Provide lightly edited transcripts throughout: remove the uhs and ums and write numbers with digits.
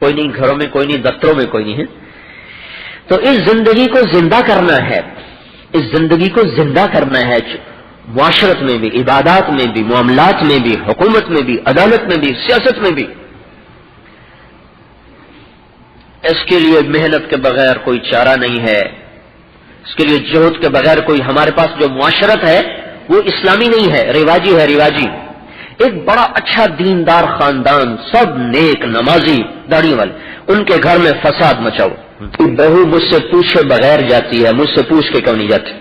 کوئی نہیں، گھروں میں کوئی نہیں، دفتروں میں کوئی نہیں ہے. تو اس زندگی کو زندہ کرنا ہے، اس زندگی کو زندہ کرنا ہے، معاشرت میں بھی، عبادات میں بھی، معاملات میں بھی، حکومت میں بھی، عدالت میں بھی، سیاست میں بھی. اس کے لیے محنت کے بغیر کوئی چارہ نہیں ہے، اس کے لیے جہد کے بغیر کوئی. ہمارے پاس جو معاشرت ہے وہ اسلامی نہیں ہے، رواجی ہے، رواجی. ایک بڑا اچھا دیندار خاندان، سب نیک نمازی داڑھی والے، ان کے گھر میں فساد مچاؤ. بہو مجھ سے پوچھے بغیر جاتی ہے، مجھ سے پوچھ کے کیوں نہیں جاتی؟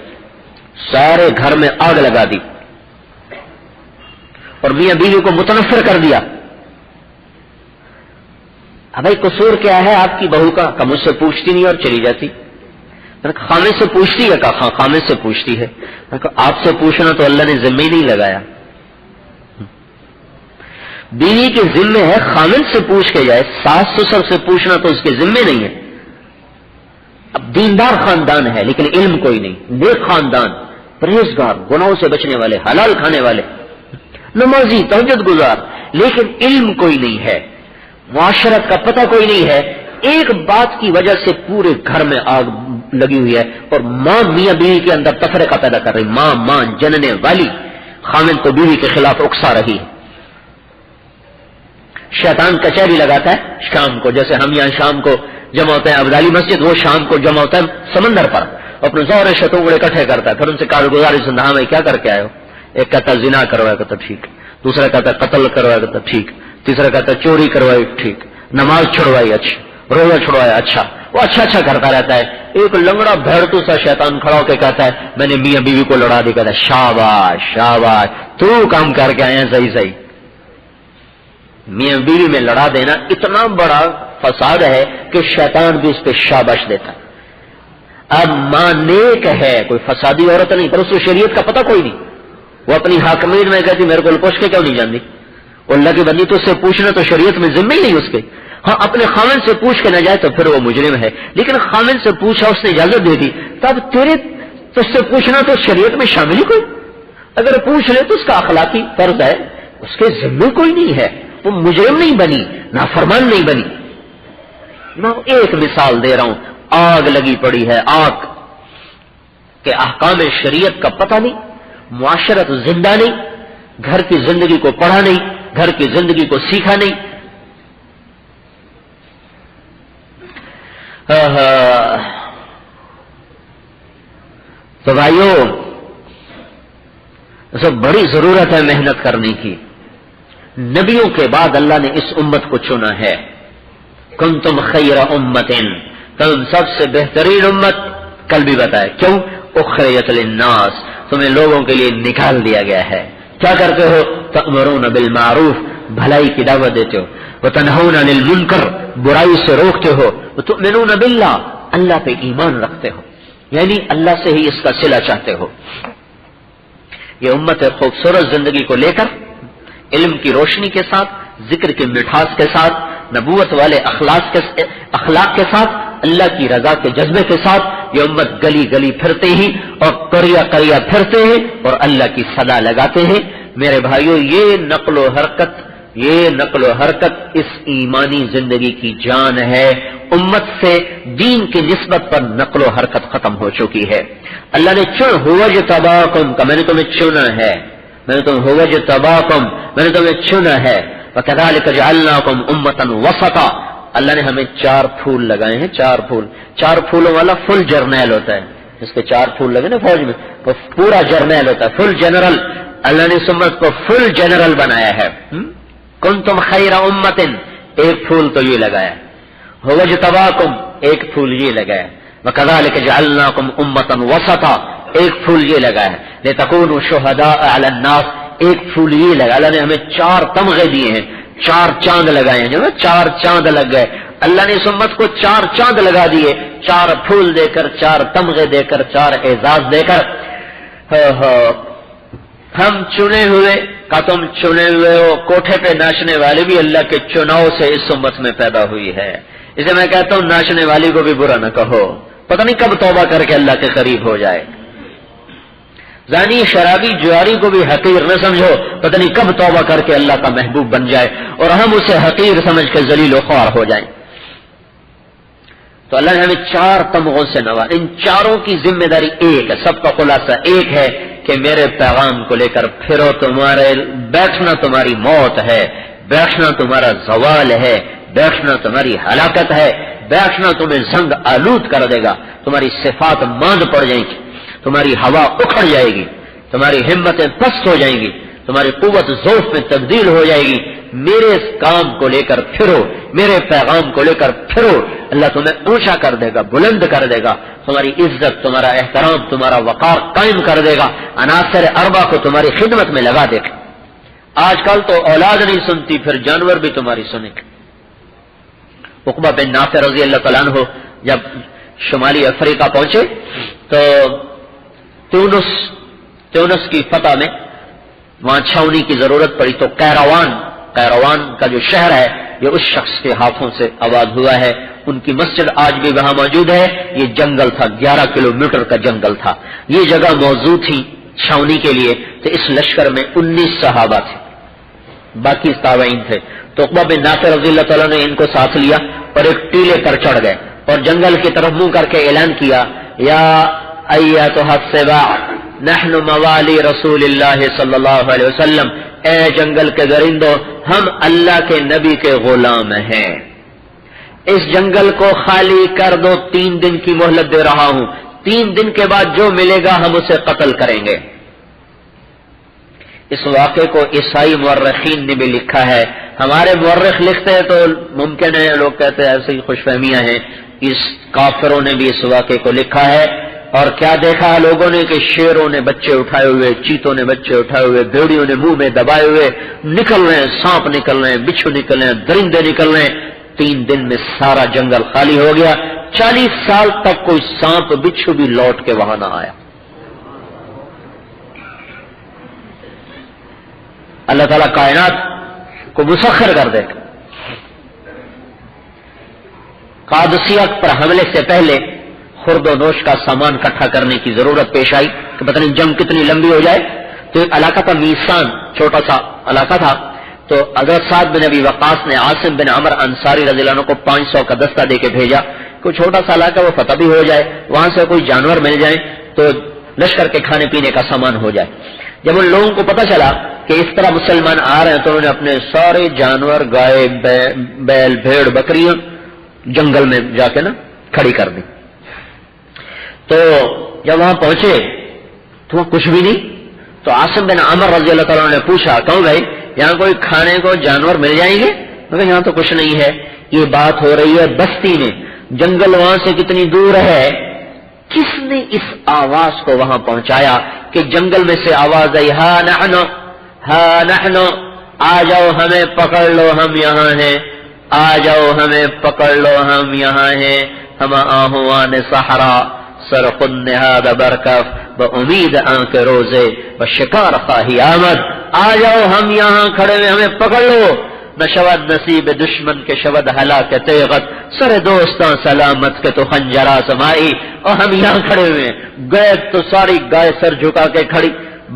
سارے گھر میں آگ لگا دی اور میاں بیوی کو متنفر کر دیا. بھائی قصور کیا ہے آپ کی بہو کا؟ کہ مجھ سے پوچھتی نہیں اور چلی جاتی. خامد سے پوچھتی ہے؟ کہا ہاں خامد سے پوچھتی ہے. آپ سے پوچھنا تو اللہ نے ذمہ ہی نہیں لگایا. بیوی کے ذمے ہے خامد سے پوچھ کے جائے، ساس سسر سے پوچھنا تو اس کے ذمے نہیں ہے. اب دیندار خاندان ہے لیکن علم کوئی نہیں، نیک خاندان، پرہیزگار، گناہوں سے بچنے والے، حلال کھانے والے، نمازی، تہجد گزار، لیکن علم کوئی نہیں ہے، معاشرت کا پتہ کوئی نہیں ہے. ایک بات کی وجہ سے پورے گھر میں آگ لگی ہوئی ہے اور ماں میاں بیوی کے اندر تفرقہ پیدا کر رہی. ماں جننے والی خامد کو بیوی کے خلاف اکسا رہی ہے. شیطان کچہری لگاتا ہے شام کو، جیسے ہم یہاں شام کو جمع ہوتے ہیں ابدالی مسجد، وہ شام کو جمع ہوتا ہے سمندر پر، اپنے زور شتونگڑے اکٹھے کرتا ہے. پھر ان سے کارگزاری سنتا، ہاں میں کیا کر کے آئے ہو؟ ایک کہتا زنا کروایا، کہتا ٹھیک. دوسرا کہتا قتل کروایا، کہتا ٹھیک. تیسرا کہتا چوری کروائی، ٹھیک. نماز چھڑوائی، اچھا. روزہ چھڑوایا، اچھا. وہ اچھا کرتا رہتا ہے. ایک لنگڑا بھیڑتو سا شیطان کھڑا ہو کے کہتا ہے میں نے میاں بیوی کو لڑا دی. کہتا ہے شاباش شاباش، تو کام کر کے آئے ہیں صحیح. میاں بیوی میں لڑا دینا اتنا بڑا فساد ہے کہ شیطان بھی اس پہ شاباش دیتا. اب ماں نیک ہے، کوئی فسادی عورت نہیں، پر اس کو شریعت کا پتہ کوئی نہیں. وہ اپنی حاکمیت میں کہتی میرے کو پوچھ کے کیوں نہیں جانتی؟ اللہ کی بندی تو اس سے پوچھنا تو شریعت میں ذمہ ہی نہیں اس کے. ہاں اپنے خامن سے پوچھ کے نہ جائے تو پھر وہ مجرم ہے، لیکن خامن سے پوچھا، اس نے اجازت دے دی، تب تیرے تو اس سے پوچھنا تو شریعت میں شامل ہی کوئی. اگر پوچھ لے تو اس کا اخلاقی فرض ہے، اس کے ذمہ کوئی نہیں ہے، وہ مجرم نہیں بنی، نافرمان نہیں بنی. میں ایک مثال دے رہا ہوں، آگ لگی پڑی ہے، آگ کہ احکام شریعت کا پتہ نہیں، معاشرت زندہ نہیں، گھر کی زندگی کو پڑھا نہیں، گھر کی زندگی کو سیکھا نہیں. تو بھائیو سب بڑی ضرورت ہے محنت کرنے کی. نبیوں کے بعد اللہ نے اس امت کو چنا ہے. کنتم خیر امت، تم سب سے بہترین امت. کل بھی بتایا کیوں، اخرجت للناس، تمہیں لوگوں کے لیے نکال دیا گیا ہے. کیا کرتے ہو؟ تأمرون بالمعروف، بھلائی کی دعوت دیتے ہو، وتنہون عن المنکر، برائی سے روکتے ہو، وتؤمنون باللہ، اللہ پہ ایمان رکھتے ہو، یعنی اللہ سے ہی اس کا صلہ چاہتے ہو. یہ امت خوبصورت زندگی کو لے کر، علم کی روشنی کے ساتھ، ذکر کی مٹھاس کے ساتھ، نبوت والے اخلاق کے ساتھ، اللہ کی رضا کے جذبے کے ساتھ یہ امت گلی گلی پھرتے ہیں اور قریہ قریہ پھرتے ہیں اور اللہ کی صدا لگاتے ہیں. میرے بھائیو یہ نقل و حرکت اس ایمانی زندگی کی جان ہے. امت سے دین کی نسبت پر نقل و حرکت ختم ہو چکی ہے. اللہ نے وجتباکم کا، میں نے تمہیں چنا ہے، میں نے تمہیں چنا ہے. وَكَذَلِكَ جَعَلْنَاكُمْ أُمَّةً وَسَطًا، اللہ نے ہمیں 4 پھول لگائے ہیں. 4 پھولوں والا فل جرنیل ہوتا ہے، جس کے 4 پھول لگے نا فوج میں تو پورا جرنیل ہوتا ہے، فل جنرل. اللہ نے اس امت کو فل جنرل بنایا ہے. کنتم خیر امت، ایک پھول تو یہ لگایا. وجتباکم، ایک پھول یہ لگایا. وَكَذَلِكَ جَعَلْنَاكُمْ أُمَّةً وَسَطًا، ایک پھول یہ لگایا. لِتَكُونُوا شُهَدَاءَ عَلَى النَّاسِ، ایک پھول یہ لگا. اللہ نے ہمیں 4 تمغے دیے ہیں، 4 چاند لگائے ہیں. جو 4 چاند لگ گئے، اللہ نے اس امت کو 4 چاند لگا دیے، 4 پھول دے کر، 4 تمغے دے کر، 4 اعزاز دے کر. ہم چنے ہوئے کا، تم چنے ہوئے ہو. کوٹھے پہ ناچنے والے بھی اللہ کے چناؤ سے اس امت میں پیدا ہوئی ہے. اسے میں کہتا ہوں ناچنے والی کو بھی برا نہ کہو، پتہ نہیں کب توبہ کر کے اللہ کے قریب ہو جائے. زانی، شرابی، جواری کو بھی حقیر نہ سمجھو، پتہ نہیں کب توبہ کر کے اللہ کا محبوب بن جائے اور ہم اسے حقیر سمجھ کے ذلیل و خوار ہو جائیں. تو اللہ نے ہمیں 4 تمغوں سے نوازا. ان چاروں کی ذمہ داری ایک ہے, سب کا خلاصہ ایک ہے کہ میرے پیغام کو لے کر پھرو. تمہارے بیٹھنا تمہاری موت ہے, بیٹھنا تمہارا زوال ہے, بیٹھنا تمہاری ہلاکت ہے, بیٹھنا تمہیں زنگ آلود کر دے گا, تمہاری صفات ماند پڑ جائیں گی, تمہاری ہوا اکھڑ جائے گی, تمہاری ہمتیں پست ہو جائیں گی, تمہاری قوت ضعف میں تبدیل ہو جائے گی. میرے اس کام کو لے کر پھرو, میرے پیغام کو لے کر پھرو. اللہ تمہیں اونچا کر دے گا, بلند کر دے گا, تمہاری عزت, تمہارا احترام, تمہارا وقار قائم کر دے گا, عناصر اربع کو تمہاری خدمت میں لگا دے گا. آج کل تو اولاد نہیں سنتی, پھر جانور بھی تمہاری سنے گا. عقبہ بن نافع رضی اللہ تعالیٰ عنہ جب شمالی افریقہ پہنچے تو تیونس کی فتح میں وہاں چھاونی کی ضرورت پڑی, تو قیروان کا جو شہر ہے یہ اس شخص کے ہاتھوں سے آباد ہوا ہے. ان کی مسجد آج بھی وہاں موجود ہے. یہ جنگل تھا, 11 کلومیٹر کا جنگل تھا. یہ جگہ موجود تھی چھاونی کے لیے. تو اس لشکر میں 19 صحابہ تھے, باقی تابعین تھے. تو عقبہ بن نافع رضی اللہ تعالیٰ نے ان کو ساتھ لیا اور ایک ٹیلے پر چڑھ گئے اور جنگل کی طرف منہ کر کے اعلان کیا, یا ایتھا السباع نحن موالی رسول اللہ صلی اللہ علیہ وسلم, اے جنگل کے درندوں, ہم اللہ کے نبی کے غلام ہیں. اس جنگل کو خالی کر دو, 3 دن کی مہلت دے رہا ہوں, 3 دن کے بعد جو ملے گا ہم اسے قتل کریں گے. اس واقعے کو عیسائی مورخین نے بھی لکھا ہے. ہمارے مورخ لکھتے ہیں تو ممکن ہے لوگ کہتے ہیں ایسی خوش فہمیاں ہیں, اس کافروں نے بھی اس واقعے کو لکھا ہے. اور کیا دیکھا لوگوں نے کہ شیروں نے بچے اٹھائے ہوئے, چیتوں نے بچے اٹھائے ہوئے, بھیڑیوں نے منہ میں دبائے ہوئے نکل رہے ہیں, سانپ نکل رہے ہیں, بچھو نکل رہے ہیں, درندے نکل رہے ہیں. 3 دن میں سارا جنگل خالی ہو گیا. 40 سال تک کوئی سانپ بچھو بھی لوٹ کے وہاں نہ آیا. اللہ تعالیٰ کائنات کو مسخر کر دے گا. قادسیہ پر حملے سے پہلے خرد و نوش کا سامان اکٹھا کرنے کی ضرورت پیش آئی کہ پتہ نہیں جنگ کتنی لمبی ہو جائے. تو ایک علاقہ تھا میسان, چھوٹا سا علاقہ تھا. تو حضرت سعد بن ابی وقاص نے عاصم بن عمر انصاری رضی اللہ عنہ کو 500 کا دستہ دے کے بھیجا. کوئی چھوٹا سا علاقہ وہ فتح بھی ہو جائے, وہاں سے کوئی جانور مل جائے تو لشکر کے کھانے پینے کا سامان ہو جائے. جب ان لوگوں کو پتہ چلا کہ اس طرح مسلمان آ رہے ہیں تو انہوں نے اپنے سارے جانور, گائے, بیل, بھیڑ, بکریاں جنگل میں جا کے کھڑی کر دی. تو جب وہاں پہنچے تو وہاں کچھ بھی نہیں. تو عاصم بن عمر رضی اللہ تعالیٰ نے پوچھا, کہوں بھائی یہاں کوئی کھانے کو جانور مل جائیں گے؟ مگر یہاں تو کچھ نہیں ہے. یہ بات ہو رہی ہے بستی میں, جنگل وہاں سے کتنی دور ہے. کس نے اس آواز کو وہاں پہنچایا کہ جنگل میں سے آواز آئی, ہاں نحن, آ جاؤ ہمیں پکڑ لو ہم یہاں ہیں, آ جاؤ ہمیں پکڑ لو ہم یہاں ہیں. ہم آہوان صحرا سرخ النہاد برکف بامید آنکھ روزے بشکار خواہی آمد. آ جاؤ ہم یہاں کھڑے ہوئے, ہمیں پکڑ لو. نشود نصیب دشمن کے شود ہلاک تیغت, سر دوستاں سلامت کے تو خنجرا سمائی. اور ہم یہاں کھڑے ہوئے ہیں. گئے تو ساری گائے سر جھکا کے کھڑی,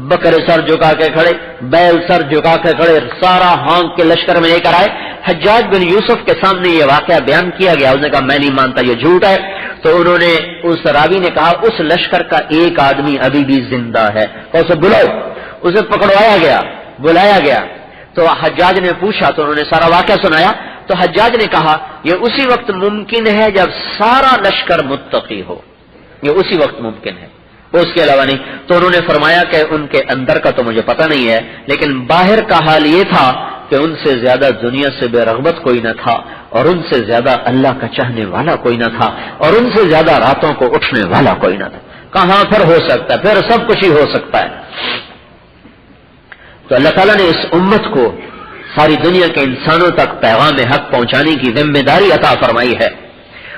بکرے سر جھکا کے کھڑے, بیل سر جھکا کے کھڑے, سارا ہانک کے لشکر میں لے کر آئے. حجاج بن یوسف کے سامنے یہ واقعہ بیان کیا گیا. اس نے کہا میں نہیں مانتا, یہ جھوٹ ہے. تو انہوں نے, اس راوی نے کہا اس لشکر کا ایک آدمی ابھی بھی زندہ ہے, اور اسے بلاؤ. اسے پکڑوایا گیا, بلایا گیا. تو حجاج نے پوچھا تو انہوں نے سارا واقعہ سنایا. تو حجاج نے کہا یہ اسی وقت ممکن ہے جب سارا لشکر متقی ہو, یہ اسی وقت ممکن ہے, اس کے علاوہ نہیں. تو انہوں نے فرمایا کہ ان کے اندر کا تو مجھے پتہ نہیں ہے, لیکن باہر کا حال یہ تھا کہ ان سے زیادہ دنیا سے بے رغبت کوئی نہ تھا, اور ان سے زیادہ اللہ کا چاہنے والا کوئی نہ تھا, اور ان سے زیادہ راتوں کو اٹھنے والا کوئی نہ تھا. کہاں پھر ہو سکتا ہے, پھر سب کچھ ہی ہو سکتا ہے. تو اللہ تعالیٰ نے اس امت کو ساری دنیا کے انسانوں تک پیغام حق پہنچانے کی ذمہ داری عطا فرمائی ہے,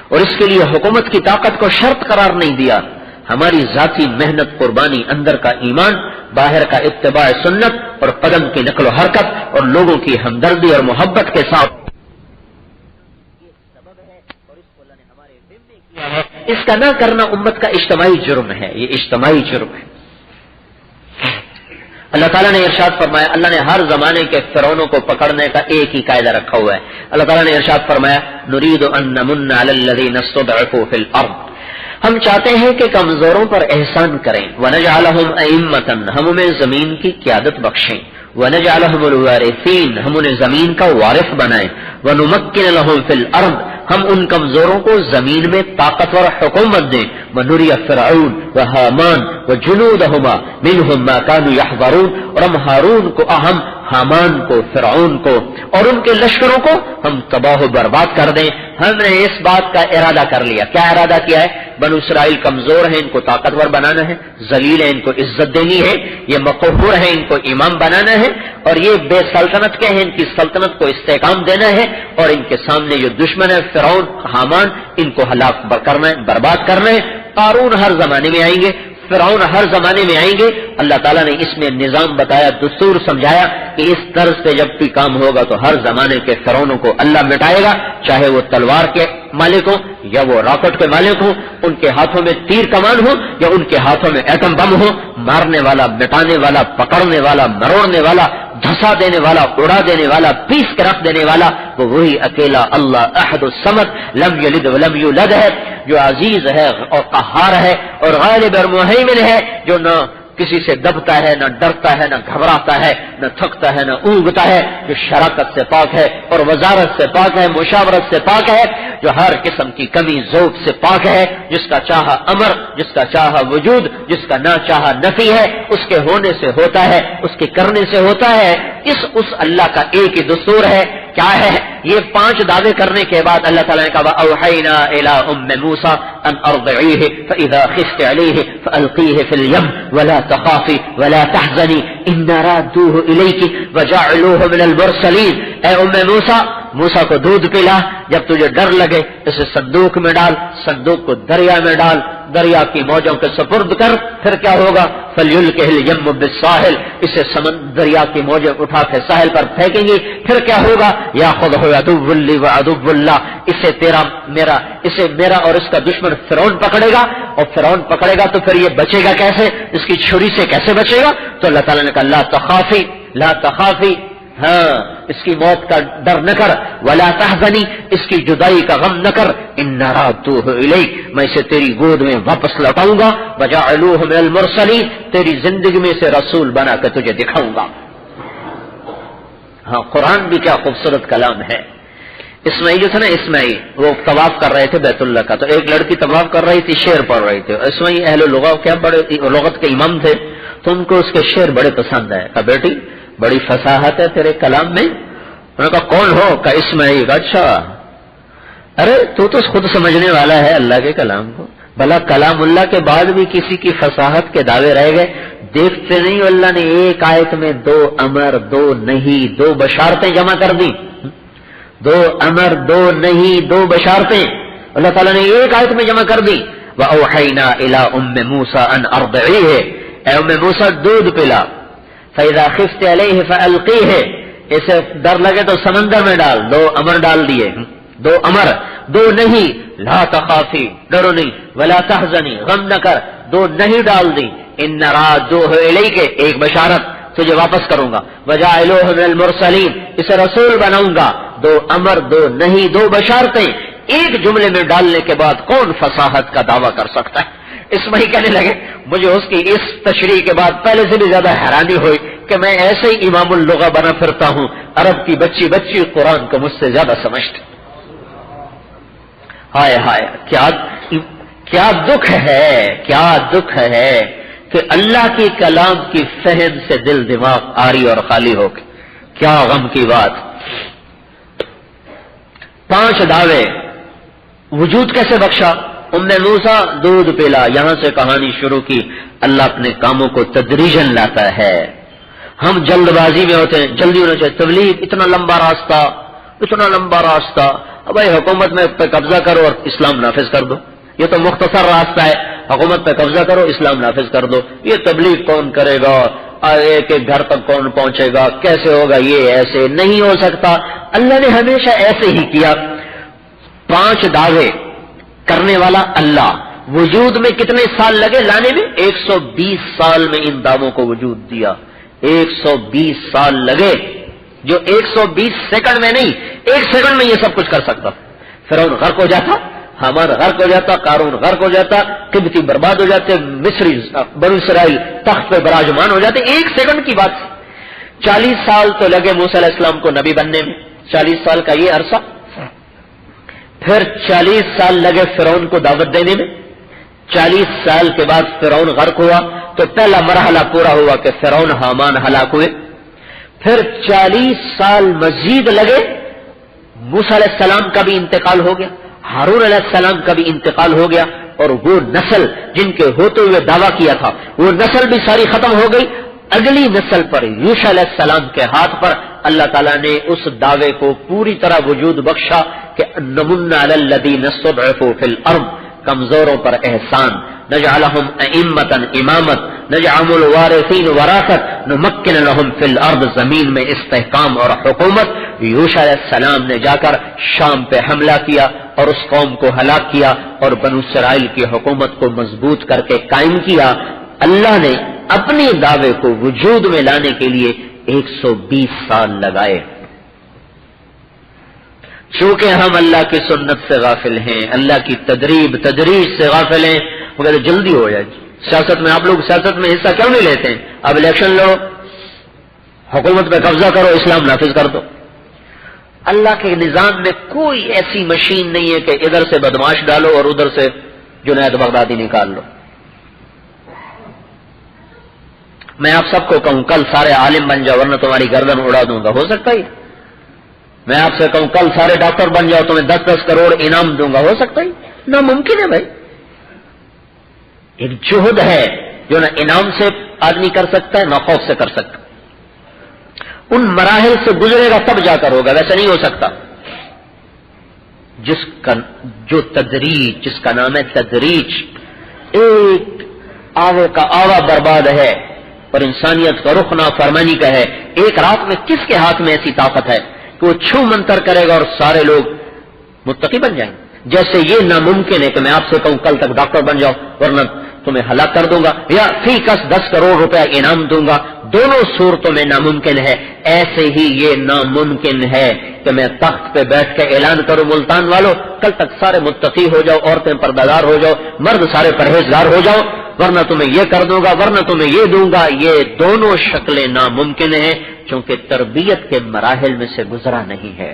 اور اس کے لیے حکومت کی طاقت کو شرط قرار نہیں دیا. ہماری ذاتی محنت, قربانی, اندر کا ایمان, باہر کا اتباع سنت, اور قدم کی نقل و حرکت, اور لوگوں کی ہمدردی اور محبت کے ساتھ یہ سبب ہے, اور اس کو اللہ نے ہمارے ذمہ کیا ہے. اس کا نہ کرنا امت کا اجتماعی جرم ہے, یہ اجتماعی جرم ہے. اللہ تعالیٰ نے ارشاد فرمایا، اللہ نے ہر زمانے کے فرعونوں کو پکڑنے کا ایک ہی قاعدہ رکھا ہوا ہے. اللہ تعالیٰ نے ارشاد فرمایا، نرید ان نمن علی الذین استضعفوا فی الارض، ہم چاہتے ہیں کہ کمزوروں پر احسان کریں، ونجعلہم ائمۃ، ہم انہیں زمین کی قیادت بخشیں، ونجعلہم الوارثین، ہم انہیں زمین کا وارث بنائیں، ونمکن لہم فی الارض، ہم ان کمزوروں کو زمین میں طاقتور حکومت دیں، ونری فرعون وہامان وجنودہما منہم ما کانوا یحذرون، اور ہم ہارون کو، ہم حامان کو، فرعون کو اور ان کے لشکروں کو ہم تباہ و برباد کر دیں. ہم نے اس بات کا ارادہ کر لیا. کیا ارادہ کیا ہے؟ بنو اسرائیل کمزور ہیں، ان کو طاقتور بنانا ہے، ذلیل ہیں، ان کو عزت دینی ہے، یہ مقہور ہیں، ان کو امام بنانا ہے، اور یہ بے سلطنت کے ہیں، ان کی سلطنت کو استحکام دینا ہے، اور ان کے سامنے جو دشمن ہے فرعون حامان، ان کو ہلاک کرنا ہے، برباد کرنا ہے. قارون ہر زمانے میں آئیں گے، فرعون ہر زمانے میں آئیں گے. اللہ تعالیٰ نے اس میں نظام بتایا، دستور سمجھایا کہ اس طرز سے جب بھی کام ہوگا تو ہر زمانے کے فرعونوں کو اللہ مٹائے گا، چاہے وہ تلوار کے مالک ہوں یا وہ راکٹ کے مالک ہوں، ان کے ہاتھوں میں تیر کمان ہو یا ان کے ہاتھوں میں ایٹم بم ہو، مارنے والا، مٹانے والا، پکڑنے والا، مروڑنے والا، دھسا دینے والا، اڑا دینے والا، پیس کے رکھ دینے والا وہ وہی اکیلا اللہ احد الصمد لم یلد ولم یولد ہے، جو عزیز ہے اور قہار ہے اور غالب اور مہیمن ہے، جو نہ کسی سے دبتا ہے، نہ ڈرتا ہے، نہ گھبراتا ہے، نہ تھکتا ہے، نہ اونگتا ہے، جو شراکت سے پاک ہے اور وزارت سے پاک ہے، مشاورت سے پاک ہے، جو ہر قسم کی کمی ذوق سے پاک ہے، جس کا چاہا امر، جس کا چاہا وجود، جس کا نہ چاہا نفی ہے، اس کے ہونے سے ہوتا ہے، اس کے کرنے سے ہوتا ہے. اس اللہ کا ایک ہی دستور ہے. کیا ہے یہ 5 دعوے کرنے کے بعد اللہ تعالیٰ نے کہا اوحینا الی ام موسیٰ ان ارضعیہ فاذا خفت علیہ فالقیہ فی الیم ولا تخافی ولا تحزنی انا رادوہ الیک وجعلوہ من المرسلین. اے ام موسیٰ کو دودھ پلا، جب تجھے ڈر لگے اسے صندوق میں ڈال، صندوق کو دریا میں ڈال، دریا کی موجوں کے سپرد کر، پھر کیا ہوگا؟ فلیلقہ الیم بالساحل، اسے دریا کی موجیں اٹھا کے ساحل پر پھینکیں گی، پھر کیا ہوگا؟ یاخذہ عدو لی وعدو اللہ، اسے میرا اور اس کا دشمن فرعون پکڑے گا، اور فرعون پکڑے گا تو پھر یہ بچے گا کیسے؟ اس کی چھری سے کیسے بچے گا؟ تو اللہ تعالیٰ نے کہا لا تخافی، ہاں اس کی موت کا ڈر نہ کر، ولا تحزنی، اس کی جدائی کا غم نہ کر، انا رادوہ الیک، میں اسے تیری گود میں واپس لوٹاؤں گا، وجعلوہ من المرسلین، تیری زندگی میں سے رسول بنا کے تجھے دکھاؤں گا. ہاں قرآن بھی کیا خوبصورت کلام ہے. اسماعیل جو تھا نا، اسماعیل وہ طواف کر رہے تھے بیت اللہ کا، تو ایک لڑکی طواف کر رہی تھی، شعر پڑھ رہی تھی. اسماعیل اہل لغت کیا بڑے لغت کے امام تھے، تو ان کو اس کے شعر بڑے پسند آئے. کہا بیٹی بڑی فصاحت ہے تیرے کلام میں. انہوں نے کہا کون ہو؟ کہا اسماعیل. اچھا، ارے تو خود سمجھنے والا ہے اللہ کے کلام کو، بھلا کلام اللہ کے بعد بھی کسی کی فصاحت کے دعوے رہ گئے؟ دیکھتے نہیں اللہ نے ایک آیت میں 2 امر 2 نہیں 2 بشارتیں جمع کر دی. 2 امر 2 نہیں 2 بشارتیں اللہ تعالیٰ نے ایک آیت میں جمع کر دی. وَأَوْحَيْنَا إِلَىٰ أُمِّ مُوسَىٰ أَنْ أَرْضِعِيهِ، اے ام موسیٰ دودھ پلا، فَإِذَا خِفْتِ عَلَيْهِ فَأَلْقِيهِ، اسے ڈر لگے تو سمندر میں ڈال. 2 امر ڈال دیے، 2 امر 2 نہیں، لا تخافی، ڈرو نہیں، ولا تحزنی، غم نہ کر، 2 نہیں ڈال دی. ان رادوہ الیک، ایک بشارت، تجھے واپس کروں گا. وجعلوہ من المرسلین، اسے رسول بناؤں گا. 2 امر 2 نہیں 2 بشارتیں ایک جملے میں ڈالنے کے بعد کون فصاحت کا دعویٰ کر سکتا ہے؟ اسماعیل کہنے لگے مجھے اس کی اس تشریح کے بعد پہلے سے بھی زیادہ حیرانی ہوئی کہ میں ایسے ہی امام اللغہ بنا پھرتا ہوں، عرب کی بچی قرآن کو مجھ سے زیادہ سمجھتے. ہائے ہائے، کیا دکھ ہے کہ اللہ کے کلام کی فہم سے دل دماغ آری اور خالی ہو کے. کیا غم کی بات. 5 دعوے. وجود کیسے بخشا؟ ام موسیٰ دودھ پلا، یہاں سے کہانی شروع کی. اللہ اپنے کاموں کو تدریجاً لاتا ہے. ہم جلد بازی میں ہوتے ہیں، جلدی ہونا چاہیے. تبلیغ اتنا لمبا راستہ، بھائی حکومت میں پہ قبضہ کرو اور اسلام نافذ کر دو. یہ تو مختصر راستہ ہے، حکومت پہ قبضہ کرو اسلام نافذ کر دو. یہ تبلیغ کون کرے گا؟ ایک ایک گھر تک کون پہنچے گا؟ کیسے ہوگا؟ یہ ایسے نہیں ہو سکتا. اللہ نے ہمیشہ ایسے ہی کیا. 5 دعوے کرنے والا اللہ. وجود میں کتنے سال لگے لانے میں؟ 120 سال میں ان دعووں کو وجود دیا. 120 سال لگے، جو 120 سیکنڈ میں نہیں، 1 سیکنڈ میں یہ سب کچھ کر سکتا۔ فرعون غرق ہو جاتا، حامان غرق ہو جاتا، قارون غرق ہو جاتا، قبطی برباد ہو جاتے، مصری بنو اسرائیل تخت پہ براجمان ہو جاتے، 1 سیکنڈ کی بات۔ 40 سال تو لگے موسیٰ علیہ السلام کو نبی بننے میں، 40 سال کا یہ عرصہ، پھر 40 سال لگے فرعون کو دعوت دینے میں، 40 سال کے بعد فرعون غرق ہوا تو پہلا مرحلہ پورا ہوا کہ فرعون حامان ہلاک ہوئے، پھر 40 سال مزید لگے، موسیٰ علیہ السلام کا بھی انتقال ہو گیا، ہارون علیہ السلام کا بھی انتقال ہو گیا، اور وہ نسل جن کے ہوتے ہوئے دعویٰ کیا تھا وہ نسل بھی ساری ختم ہو گئی۔ اگلی نسل پر یوشع علیہ السلام کے ہاتھ پر اللہ تعالیٰ نے اس دعوے کو پوری طرح وجود بخشا کہ نمن علی الذین استضعفوا فی الارض، کمزوروں پر احسان، نجعلہم ائمۃ امامت، نجعل الوارثین وراثت، نمکن لہم فی الارض، زمین میں استحکام اور حکومت۔ یوشع علیہ السلام نے جا کر شام پہ حملہ کیا اور اس قوم کو ہلاک کیا اور بنو اسرائیل کی حکومت کو مضبوط کر کے قائم کیا۔ اللہ نے اپنے دعوے کو وجود میں لانے کے لیے 120 سال لگائے۔ چونکہ ہم اللہ کی سنت سے غافل ہیں، اللہ کی تدریج سے غافل ہیں، مگر جلدی ہو جائے۔ سیاست میں آپ لوگ سیاست میں حصہ کیوں نہیں لیتے ہیں؟ اب الیکشن لڑو، حکومت پہ قبضہ کرو، اسلام نافذ کر دو۔ اللہ کے نظام میں کوئی ایسی مشین نہیں ہے کہ ادھر سے بدماش ڈالو اور ادھر سے جنید بغدادی نکال لو۔ میں آپ سب کو کہوں کل سارے عالم بن جاؤ ورنہ تمہاری گردن اڑا دوں گا، ہو سکتا ہے؟ میں آپ سے کہوں کل سارے ڈاکٹر بن جاؤ تمہیں 10-10 کروڑ انعام دوں گا، ہو سکتا ہے؟ ناممکن ہے بھائی۔ ایک جہد ہے جو نہ انعام سے آدمی کر سکتا ہے نہ خوف سے کر سکتا، ان مراحل سے گزرے گا تب جا کر ہوگا، ویسے نہیں ہو سکتا۔ جو تدریج، جس کا نام ہے تدریج، ایک آوے کا آوا برباد ہے اور انسانیت کا رخ نافرمانی کا ہے۔ ایک رات میں کس کے ہاتھ میں ایسی طاقت ہے کہ وہ چھو منتر کرے گا اور سارے لوگ متقی بن جائیں گے؟ جیسے یہ ناممکن ہے کہ میں آپ سے کہوں کل تک ڈاکٹر بن جاؤ ورنہ تمہیں ہلاک کر دوں گا، یا فی کس 10 کروڑ روپے انعام دوں گا، دونوں صورتوں میں ناممکن ہے۔ ایسے ہی یہ ناممکن ہے کہ میں تخت پہ بیٹھ کے اعلان کروں ملتان والوں کل تک سارے متقی ہو جاؤ، عورتیں پردہ دار ہو جاؤ، مرد سارے پرہیزگار ہو جاؤ، ورنہ تمہیں یہ کر دوں گا، ورنہ تمہیں یہ دوں گا۔ یہ دونوں شکلیں ناممکن ہیں چونکہ تربیت کے مراحل میں سے گزرا نہیں ہے۔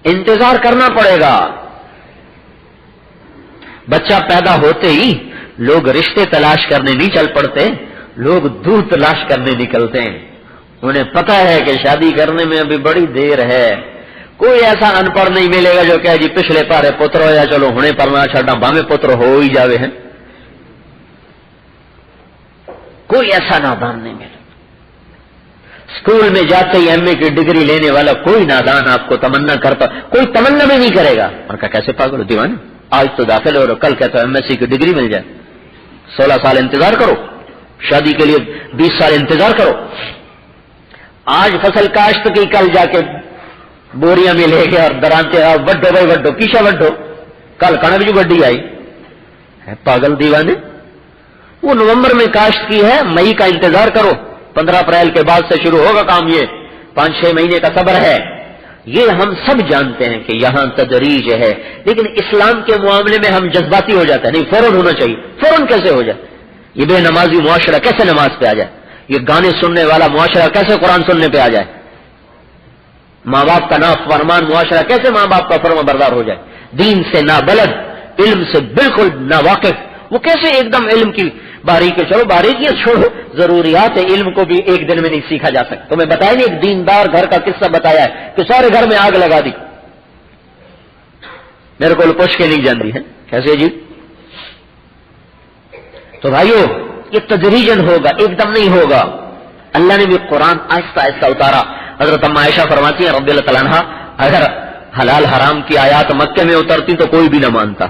انتظار کرنا پڑے گا۔ بچہ پیدا ہوتے ہی لوگ رشتے تلاش کرنے نہیں چل پڑتے، لوگ دودھ تلاش کرنے نکلتے ہیں۔ انہیں پتہ ہے کہ شادی کرنے میں ابھی بڑی دیر ہے۔ کوئی ایسا ان پڑھ نہیں ملے گا جو کہے جی پچھلے پارے پتر ہو یا چلو ہنے پڑھنا چھڑنا بامے پتر ہو ہی جاوے ہیں۔ کوئی ایسا نادان نہیں ملے۔ اسکول میں جاتے ہی ایم اے کی ڈگری لینے والا کوئی نادان آپ کو تمنا کرتا، کوئی تمنا بھی نہیں کرے گا۔ اور کہا کیسے پاگل ہو دیوانے، آج تو داخل ہو رہا، کل کہتا ایم ایس سی کی ڈگری مل جائے۔ 16 سال انتظار کرو، شادی کے لیے 20 سال انتظار کرو۔ آج فصل کاشت کی، کل جا کے بوریاں میں لے کے اور درانتے وڈو بھائی وڈو پیچھا وڈو، کل کنک جو گڈی آئی ہے۔ پاگل دیوانے، وہ نومبر میں کاشت کی ہے، مئی کا انتظار کرو، 15 اپریل کے بعد سے شروع ہوگا کام۔ یہ 5-6 مہینے کا صبر ہے۔ یہ ہم سب جانتے ہیں کہ یہاں تدریج ہے، لیکن اسلام کے معاملے میں ہم جذباتی ہو جاتے ہیں۔ نہیں، فوراً ہونا چاہیے۔ فوراً کیسے ہو جائے؟ یہ بے نمازی معاشرہ کیسے نماز پہ آ جائے؟ یہ گانے سننے والا معاشرہ کیسے قرآن سننے پہ آ جائے؟ ماں باپ کا نافرمان معاشرہ کیسے ماں باپ کا فرما بردار ہو جائے؟ دین سے نابلد، علم سے بالکل ناواقف، وہ کیسے ایک دم علم کی باریکی، چلو باریکیاں چھوڑو، ضروریات علم کو بھی ایک دن میں نہیں سیکھا جا سکتا۔ تو میں بتایا نہیں، ایک دیندار گھر کا قصہ بتایا ہے کہ سارے گھر میں آگ لگا دی، میرے کو پوچھ کے نہیں جانتی ہے کیسے جی؟ تو بھائیو یہ تدریجن ہوگا، ایک دم نہیں ہوگا۔ اللہ نے بھی قرآن آہستہ آہستہ اتارا۔ حضرت اما عائشہ فرماتی ہیں رضی اللہ تعالیٰ عنہا، اگر حلال حرام کی آیات مکے میں اترتی تو کوئی بھی نہ مانتا،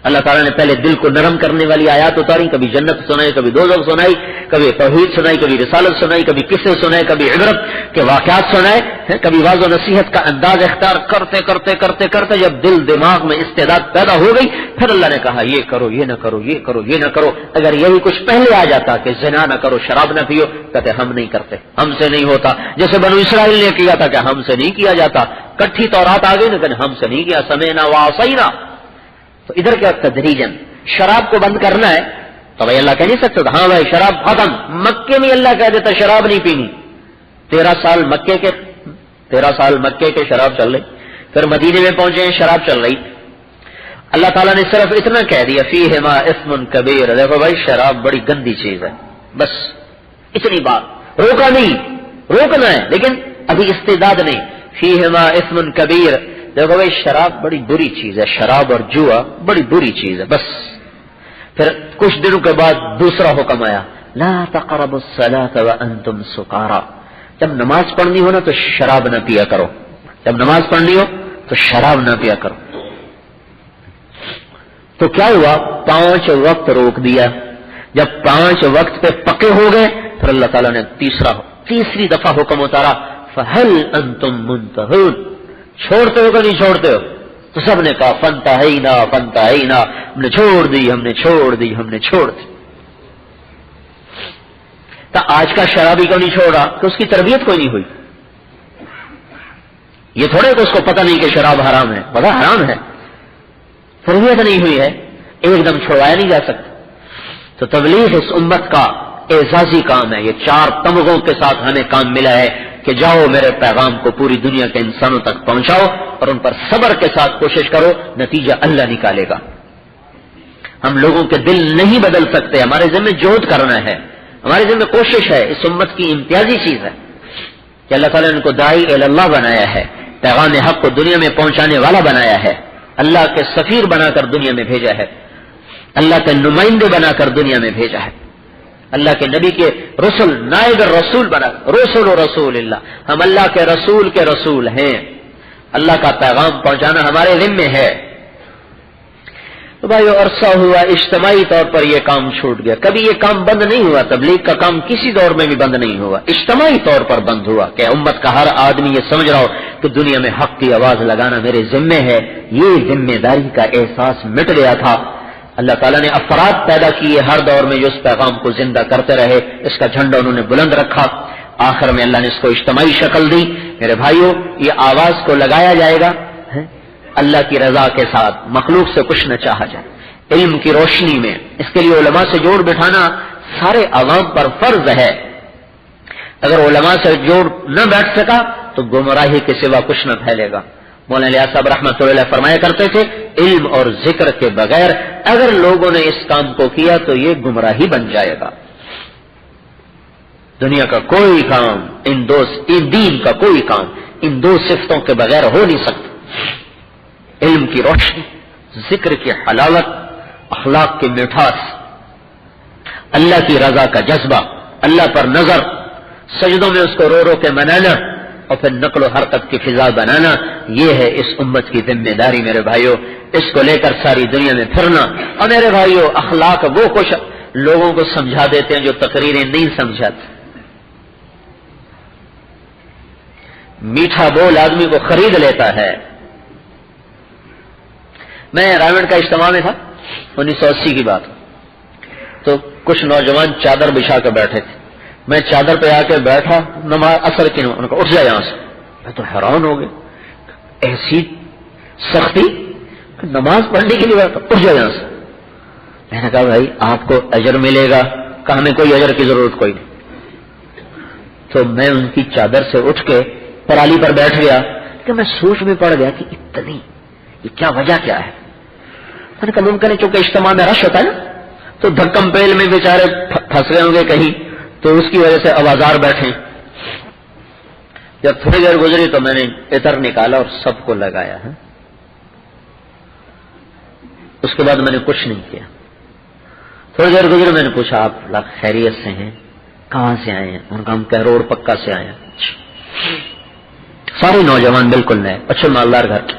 اللہ تعالیٰ نے پہلے دل کو نرم کرنے والی آیات اتاری، کبھی جنت سنائی، کبھی دوزخ سنائی، کبھی توحید سنائی، کبھی رسالت سنائی، کبھی قصے سنائے، کبھی عبرت کے واقعات سنائے، کبھی واضح و نصیحت کا انداز اختیار کرتے کرتے کرتے کرتے جب دل دماغ میں استعداد پیدا ہو گئی، پھر اللہ نے کہا یہ کرو، یہ نہ کرو، یہ کرو، یہ نہ کرو۔ اگر یہی کچھ پہلے آ جاتا کہ زنا نہ کرو، شراب نہ پیو، کہتے ہم نہیں کرتے، ہم سے نہیں ہوتا، جیسے بنو اسرائیل نے کیا تھا کہ ہم سے نہیں کیا جاتا، کٹھی تورات آ گئی نا کہ ہم سے نہیں کیا، سمعنا وعصینا۔ تو ادھر کیا تدریجن شراب کو بند کرنا ہے تو بھائی اللہ کہہ نہیں سکتا تھا ہاں بھائی شراب ختم، مکے میں اللہ کہہ دیتا شراب نہیں پینی، 13 سال مکے کے شراب چل رہی، پھر مدینے میں پہنچے ہیں شراب چل رہی، اللہ تعالیٰ نے صرف اتنا کہہ دیا فیہما اثم کبیر، دیکھو بھائی شراب بڑی گندی چیز ہے، بس اتنی بات، روکا نہیں، روکنا ہے لیکن ابھی استعداد نہیں، فیہما اثم کبیر، دیکھو بھائی شراب بڑی بری چیز ہے، شراب اور جوا بڑی بری چیز ہے، بس۔ پھر کچھ دنوں کے بعد دوسرا حکم آیا لا تقربوا الصلاة وانتم سکارى، جب نماز پڑھنی ہو نا تو شراب نہ پیا کرو، جب نماز پڑھنی ہو تو شراب نہ پیا کرو۔ تو کیا ہوا، 5 وقت روک دیا، جب 5 وقت پہ پکے ہو گئے پھر اللہ تعالیٰ نے تیسری دفعہ حکم اتارا فہل انتم منتہون، چھوڑتے ہو کہ نہیں چھوڑتے ہو؟ تو سب نے کہا فانتہینا فانتہینا، ہم نے چھوڑ دی، ہم نے چھوڑ دی، ہم نے چھوڑ دی۔ تو آج کا شرابی کو نہیں چھوڑا کہ اس کی تربیت کوئی نہیں ہوئی، یہ تھوڑے کہ اس کو پتہ نہیں کہ شراب حرام ہے، بڑا حرام ہے، تربیت نہیں ہوئی ہے، ایک دم چھوڑایا نہیں جا سکتا۔ تو تبلیغ اس امت کا اعزازی کام ہے، یہ 4 تمغوں کے ساتھ ہمیں کام ملا ہے کہ جاؤ میرے پیغام کو پوری دنیا کے انسانوں تک پہنچاؤ اور ان پر صبر کے ساتھ کوشش کرو، نتیجہ اللہ نکالے گا۔ ہم لوگوں کے دل نہیں بدل سکتے، ہمارے ذمہ جہد کرنا ہے، ہمارے ذمہ کوشش ہے، اس امت کی امتیازی چیز ہے کہ اللہ تعالیٰ نے ان کو داعی اللہ بنایا ہے، پیغام حق کو دنیا میں پہنچانے والا بنایا ہے، اللہ کے سفیر بنا کر دنیا میں بھیجا ہے، اللہ کے نمائندے بنا کر دنیا میں بھیجا ہے، اللہ کے نبی کے رسول نائب رسول بنا، رسول رسول اللہ، ہم اللہ کے رسول ہیں، اللہ کا پیغام پہنچانا ہمارے ذمہ ہے۔ تو بھائیو عرصہ ہوا اجتماعی طور پر یہ کام چھوٹ گیا، کبھی یہ کام بند نہیں ہوا، تبلیغ کا کام کسی دور میں بھی بند نہیں ہوا، اجتماعی طور پر بند ہوا کہ امت کا ہر آدمی یہ سمجھ رہا ہو کہ دنیا میں حق کی آواز لگانا میرے ذمہ ہے، یہ ذمہ داری کا احساس مٹ گیا تھا۔ اللہ تعالیٰ نے افراد پیدا کیے ہر دور میں جو اس پیغام کو زندہ کرتے رہے، اس کا جھنڈا انہوں نے بلند رکھا، آخر میں اللہ نے اس کو اجتماعی شکل دی۔ میرے بھائیو یہ آواز کو لگایا جائے گا اللہ کی رضا کے ساتھ، مخلوق سے کچھ نہ چاہا جائے، علم کی روشنی میں، اس کے لیے علماء سے جوڑ بٹھانا سارے عوام پر فرض ہے، اگر علماء سے جوڑ نہ بیٹھ سکا تو گمراہی کے سوا کچھ نہ پھیلے گا۔ مولانا الیاس صاحب رحمۃ اللہ علیہ فرمایا کرتے تھے علم اور ذکر کے بغیر اگر لوگوں نے اس کام کو کیا تو یہ گمراہی بن جائے گا۔ دنیا کا کوئی کام ان دین کا کوئی کام ان 2 صفتوں کے بغیر ہو نہیں سکتا، علم کی روشنی، ذکر کی حلاوت، اخلاق کی مٹھاس، اللہ کی رضا کا جذبہ، اللہ پر نظر، سجدوں میں اس کو رو رو کے منانا اور پھر نقل و حرکت کی فضا بنانا، یہ ہے اس امت کی ذمہ داری میرے بھائیو، اس کو لے کر ساری دنیا میں پھرنا۔ اور میرے بھائیو اخلاق وہ کچھ لوگوں کو سمجھا دیتے ہیں جو تقریریں نہیں سمجھاتے، میٹھا بول آدمی کو خرید لیتا ہے۔ میں رائمنڈ کا اجتماع میں تھا، 1980 کی بات، تو کچھ نوجوان چادر بچھا کر بیٹھے تھے، میں چادر پہ آ کے بیٹھا، نماز اثر کی ان کو اٹھ جائے یہاں سے، میں تو حیران ہو گیا، ایسی سختی، نماز پڑھنے کے لیے بیٹھا، اٹھ جائے یہاں سے۔ میں نے کہا بھائی آپ کو اجر ملے گا، کہا ہمیں کوئی اجر کی ضرورت کوئی نہیں۔ تو میں ان کی چادر سے اٹھ کے پرالی پر بیٹھ گیا کہ میں سوچ میں پڑ گیا کہ اتنی یہ کیا وجہ کیا ہے۔ میں نے کہا ممکن ہے چونکہ اجتماع میں رش ہوتا ہے نا، تو دھکم پیل میں بیچارے پھنس گئے ہوں گے کہیں، تو اس کی وجہ سے آوازار بیٹھے۔ جب تھوڑی دیر گزری تو میں نے عطر نکالا اور سب کو لگایا ہے، اس کے بعد میں نے کچھ نہیں کیا۔ تھوڑی دیر گزری میں نے پوچھا آپ خیریت سے ہیں، کہاں سے آئے ہیں؟ ان کا ہم کہروڑ پکا سے آئے ہیں۔ سارے نوجوان بالکل نئے، اچھے مالدار گھر کے۔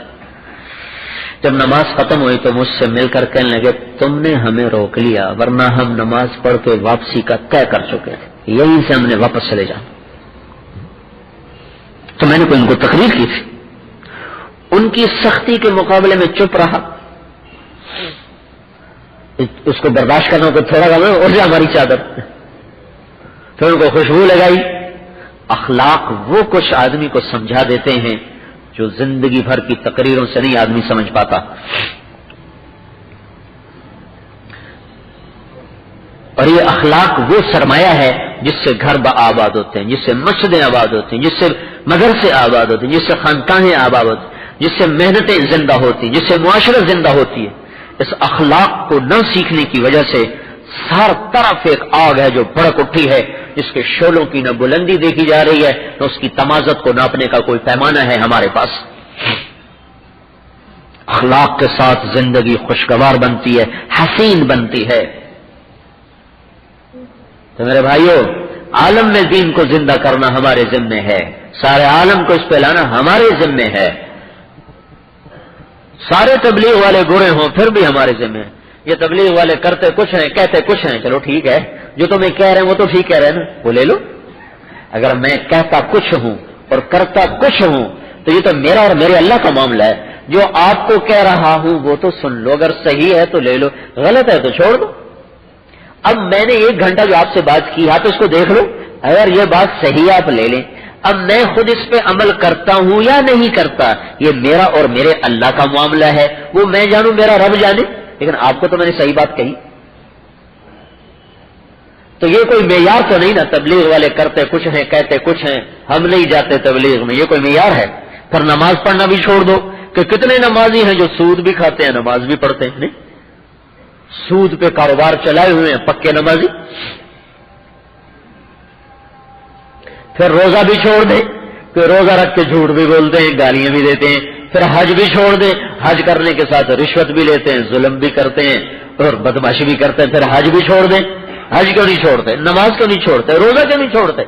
جب نماز ختم ہوئی تو مجھ سے مل کر کہنے لگے تم نے ہمیں روک لیا ورنہ ہم نماز پڑھ کے واپسی کا طے کر چکے تھے، یہیں سے ہم نے واپس چلے جانا۔ تو میں نے کوئی ان کو تقریر کی تھی، ان کی سختی کے مقابلے میں چپ رہا، اس کو برداشت کرنا کو تھوڑا کم اور سے ہماری چادر، پھر ان کو خوشبو لگائی۔ اخلاق وہ کچھ آدمی کو سمجھا دیتے ہیں جو زندگی بھر کی تقریروں سے نہیں آدمی سمجھ پاتا۔ اور یہ اخلاق وہ سرمایہ ہے جس سے گھر آباد ہوتے ہیں، جس سے مسجدیں آباد ہوتی ہیں، جس سے مدرسے آباد ہوتے ہیں، جس سے خانقاہیں آباد ہوتی ہیں، جس سے محنتیں زندہ ہوتی ہیں، جس سے معاشرت زندہ ہوتی ہے۔ اس اخلاق کو نہ سیکھنے کی وجہ سے ہر طرف ایک آگ ہے جو بھڑک اٹھی ہے، جس کے شعلوں کی نہ بلندی دیکھی جا رہی ہے نہ اس کی تمازت کو ناپنے کا کوئی پیمانہ ہے ہمارے پاس۔ اخلاق کے ساتھ زندگی خوشگوار بنتی ہے، حسین بنتی ہے۔ تو میرے بھائیوں، عالم میں دین کو زندہ کرنا ہمارے ذمے ہے، سارے عالم کو اس پہ لانا ہمارے ذمے ہے۔ سارے تبلیغ والے برے ہوں پھر بھی ہمارے ذمے ہیں۔ یہ تبلیغ والے کرتے کچھ ہیں کہتے کچھ ہیں، چلو ٹھیک ہے، جو تمہیں کہہ رہے ہیں وہ تو ٹھیک کہہ رہے ہیں نا، وہ لے لو۔ اگر میں کہتا کچھ ہوں اور کرتا کچھ ہوں تو یہ تو میرا اور میرے اللہ کا معاملہ ہے۔ جو آپ کو کہہ رہا ہوں وہ تو سن لو، اگر صحیح ہے تو لے لو، غلط ہے تو چھوڑ دو۔ اب میں نے 1 گھنٹہ جو آپ سے بات کی آپ اس کو دیکھ لو، اگر یہ بات صحیح آپ لے لیں۔ اب میں خود اس پہ عمل کرتا ہوں یا نہیں کرتا یہ میرا اور میرے اللہ کا معاملہ ہے، وہ میں جانوں میرا رب جانے، لیکن آپ کو تو میں نے صحیح بات کہی۔ تو یہ کوئی معیار تو نہیں نا، تبلیغ والے کرتے کچھ ہیں کہتے کچھ ہیں، ہم نہیں جاتے تبلیغ میں، یہ کوئی معیار ہے؟ پھر نماز پڑھنا بھی چھوڑ دو، کہ کتنے نمازی ہیں جو سود بھی کھاتے ہیں نماز بھی پڑھتے ہیں، نہیں سود پہ کاروبار چلائے ہوئے ہیں پکے نمازی۔ پھر روزہ بھی چھوڑ دیں، پھر روزہ رکھ کے جھوٹ بھی بولتے ہیں، گالیاں بھی دیتے ہیں۔ پھر حج بھی چھوڑ دیں، حج کرنے کے ساتھ رشوت بھی لیتے ہیں، ظلم بھی کرتے ہیں اور بدماشی بھی کرتے ہیں۔ پھر حج بھی چھوڑ دیں، حج کیوں نہیں چھوڑتے؟ نماز کیوں نہیں چھوڑتے؟ روزہ کیوں نہیں چھوڑتے؟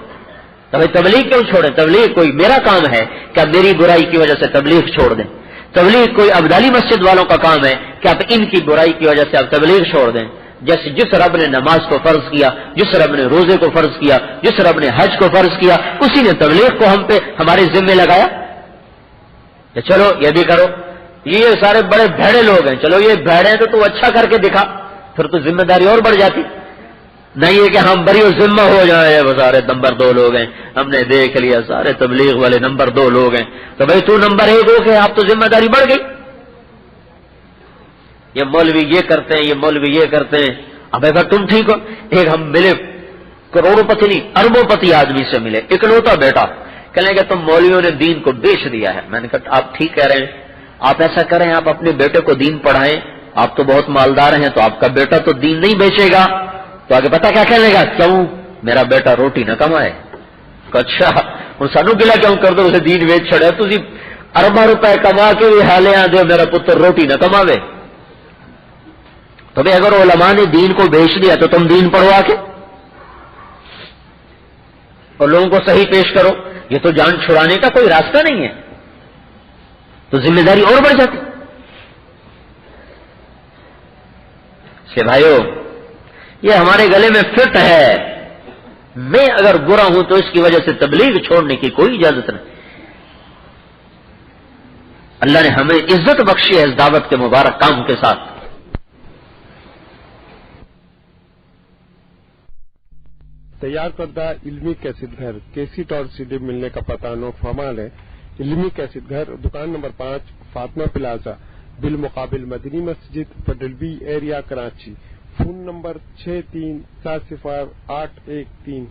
تو بھائی تبلیغ کیوں چھوڑیں؟ تبلیغ کوئی میرا کام ہے کہ آپ میری برائی کی وجہ سے تبلیغ چھوڑ دیں؟ تبلیغ کوئی ابدالی مسجد والوں کا کام ہے کہ آپ ان کی برائی کی وجہ سے آپ تبلیغ چھوڑ دیں؟ جیسے جس رب نے نماز کو فرض کیا، جس رب نے روزے کو فرض کیا، جس رب نے حج کو فرض کیا، اسی نے تبلیغ کو ہم پہ ہمارے ذمے لگایا کہ چلو یہ بھی کرو۔ یہ سارے بڑے بھیڑے لوگ ہیں، چلو یہ بھیڑے ہیں تو اچھا کر کے دکھا، پھر تو ذمہ داری اور بڑھ جاتی۔ نہیں یہ کہ ہم بری و ذمہ ہو جائیں، وہ سارے نمبر 2 لوگ ہیں، ہم نے دیکھ لیا سارے تبلیغ والے نمبر 2 لوگ ہیں، تو بھائی تو نمبر 1 ہو کہ آپ تو ذمہ داری بڑھ گئی۔ یہ مولوی یہ کرتے ہیں، یہ مولوی یہ کرتے ہیں، اب اگر تم ٹھیک ہو۔ ایک ہم ملے کروڑوں پتی نہیں اربوں پتی آدمی سے ملے، اکلوتا بیٹا، کہنے کہ تم مولویوں نے دین کو بیچ دیا ہے۔ میں نے کہا آپ ٹھیک کہہ رہے ہیں، آپ ایسا کریں آپ اپنے بیٹے کو دین پڑھائیں، آپ تو بہت مالدار ہیں تو آپ کا بیٹا تو دین نہیں بیچے گا۔ تو آگے پتا کیا کہنے لگا؟ کیوں میرا بیٹا روٹی نہ کمائے؟ اچھا ہوں سانو گلا کیوں کر دو، اسے دین بیچ چھڑے، تھی ارباں روپے کما کے بھی حالے آ دو میرا پتر روٹی نہ کماوے۔ تو بھائی اگر علماء نے دین کو بیچ دیا تو تم دین پڑھو آ کے اور لوگوں کو صحیح پیش کرو، یہ تو جان چھڑانے کا کوئی راستہ نہیں ہے، تو ذمہ داری اور بڑھ جاتی۔ اس کے بھائیو یہ ہمارے گلے میں فٹ ہے، میں اگر برا ہوں تو اس کی وجہ سے تبلیغ چھوڑنے کی کوئی اجازت نہیں۔ اللہ نے ہمیں عزت بخشی ہے اس دعوت کے مبارک کام کے ساتھ۔ تیار کردہ علمی کیسٹ گھر کیسٹ اور CD ملنے کا پتہ نو فرمان ہے۔ علمی کیسٹ گھر دکان نمبر 5 فاطمہ پلازا بالمقابل مدنی مسجد پڈلبی ایریا کراچی۔ Phone number 63708113